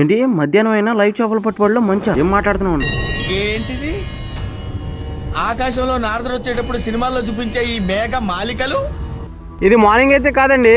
ఏంటి మధ్యాహ్నం అయినా లైవ్ చేపలు పట్టుబడిలో మంచి ఏం మాట్లాడుతున్నావు? ఏంటిది? ఆకాశంలో నారదుడు వచ్చేటప్పుడు సినిమాల్లో చూపించే ఈ మేఘ మాలికలు. ఇది మార్నింగ్ అయితే కాదండి,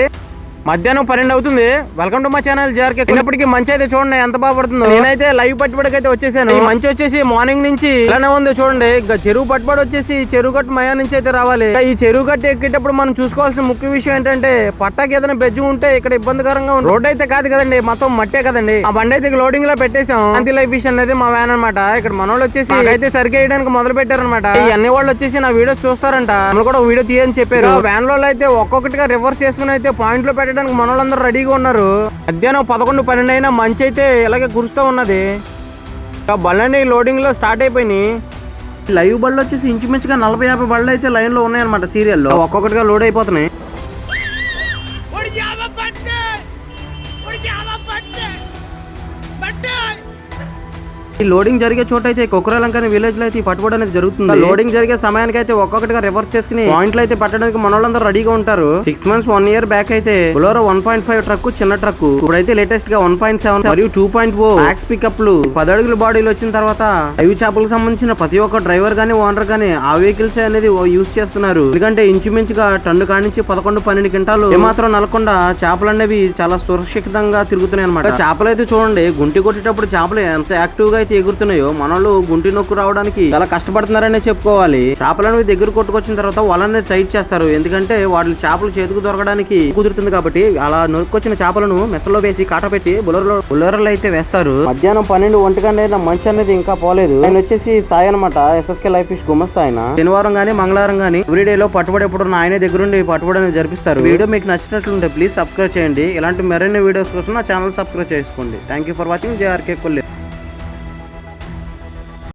మధ్యాహ్నం 12 అవుతుంది. Welcome to my channel JRK. ఇప్పటికి మంచి అయితే చూడండి ఎంత బాగా పడుతుందో. నేనైతే లైవ్ పట్టుబడికి అయితే వచ్చేసాను. మంచి వచ్చేసి మార్నింగ్ నుంచి ఇలానే ఉంది చూడండి. ఇంకా చెరువు పట్టుబడి వచ్చేసి చెరువు గట్టు మయా నుంచి అయితే రావాలి. ఈ చెరువు గట్టు ఎక్కేటప్పుడు మనం చూసుకోవాల్సిన ముఖ్య విషయం ఏంటంటే పట్టాకి ఏదైనా బెజ్జు ఉంటే ఇక్కడ ఇబ్బందికరంగా ఉంది. రోడ్ అయితే కాదు కదండి, మొత్తం మట్టే కదండి. ఆ బండి అయితే లోడింగ్ లో పెట్టేసాం. అంతి లైఫ్ విషయం అనేది మా వ్యాన్ అనమాట. ఇక్కడ మన వాళ్ళు వచ్చేసి అయితే సరిగ్గా వేయడానికి మొదలు పెట్టారనమాట. ఈ అన్ని వాళ్ళు వచ్చేసి నా వీడియోస్ చూస్తారంట, వాళ్ళు కూడా వీడియో తీయని చెప్పారు. వ్యాన్ లో అయితే ఒక్కొక్కటిగా రివర్స్ చేసుకుని అయితే పాయింట్ లో పెట్టడానికి మన వాళ్ళందరూ రెడీగా ఉన్నారు. మధ్యాహ్నం 11-12 అయినా మంచి అయితే ఇలాగే కురుస్తూ ఉన్నది. బళ్ళని లోడింగ్ లో స్టార్ట్ అయిపోయినాయి. లైవ్ బళ్ళు వచ్చేసి ఇంచుమించుగా 40-50 బళ్ళు అయితే లైన్ లో ఉన్నాయి అనమాట. సీరియల్లో ఒక్కొక్కటిగా లోడ్ అయిపోతున్నాయి. ఈ లోడింగ్ జరిగే చోట అయితే కొకరాలంకని విలేజ్ లో అయితే పట్టుబడి అనేది జరుగుతుంది. లోడింగ్ జరిగే సమయానికి అయితే ఒక్కొక్కటిగా రివర్స్ చేసుకుని పాయింట్లు అయితే పట్టడానికి మన వాళ్ళందరూ రెడీగా ఉంటారు. 6 months 1 year బ్యాక్ అయితే బొలెరో 1.5 ట్రక్ చిన్న ట్రక్, ఇప్పుడైతే లేటెస్ట్ గా 1.7 మరియు 2.0 మ్యాక్స్ పికప్లు 10 అడుగుల బాడీలు వచ్చిన తర్వాత అవి చేపలకు సంబంధించిన ప్రతి ఒక్క డ్రైవర్ గానీ ఓనర్ గానీ ఆ వెహికల్స్ అనేది యూజ్ చేస్తున్నారు. ఎందుకంటే ఇంచుమించుగా టన్ను కానించి 11-12 క్వింటాలు ఏమాత్రం నలకుండా చేపలు అనేవి చాలా సురక్షితంగా తిరుగుతున్నాయి అనమాట. చేపలు అయితే చూడండి, గుంటి కొట్టేటప్పుడు చేపలు ఎంత యాక్టివ్ గా అయితే ఎగురుతున్నాయో మనోళ్ళు గుంటి నొక్కు రావడానికి చాలా కష్టపడుతున్నారనే చెప్పుకోవాలి. చేపలను దగ్గర కొట్టుకొచ్చిన తర్వాత వాళ్ళని టైట్ చేస్తారు, ఎందుకంటే వాళ్ళు చేపలు చేతికి దొరకడానికి కుదురుతుంది కాబట్టి. అలా నొక్కొచ్చిన చేపలను మెసలో వేసి కాట పెట్టి బుల్లర్లు అయితే వేస్తారు. మధ్యాహ్నం 12-1 గంట మంచి అనేది ఇంకా పోలేదు. ఆయన వచ్చేసి సాయి అనమాట, SSK లైఫ్ ఫిష్ గుమస్తా. ఆయన శనివారం గానీ మంగళవారం గానీ ఎవ్రీడే లో పట్టుబడి ఎప్పుడు ఆయనే దగ్గరుండి పట్టుబడి అనేది జరిపిస్తారు. వీడియో మీకు నచ్చినట్లుంటే ప్లీజ్ సబ్స్క్రైబ్ చేయండి. ఇలాంటి మరిన్ని వీడియోస్ కోసం నా ఛానల్ సబ్స్క్రైబ్ చేసుకోండి. Thank you for watching JRK Kolli.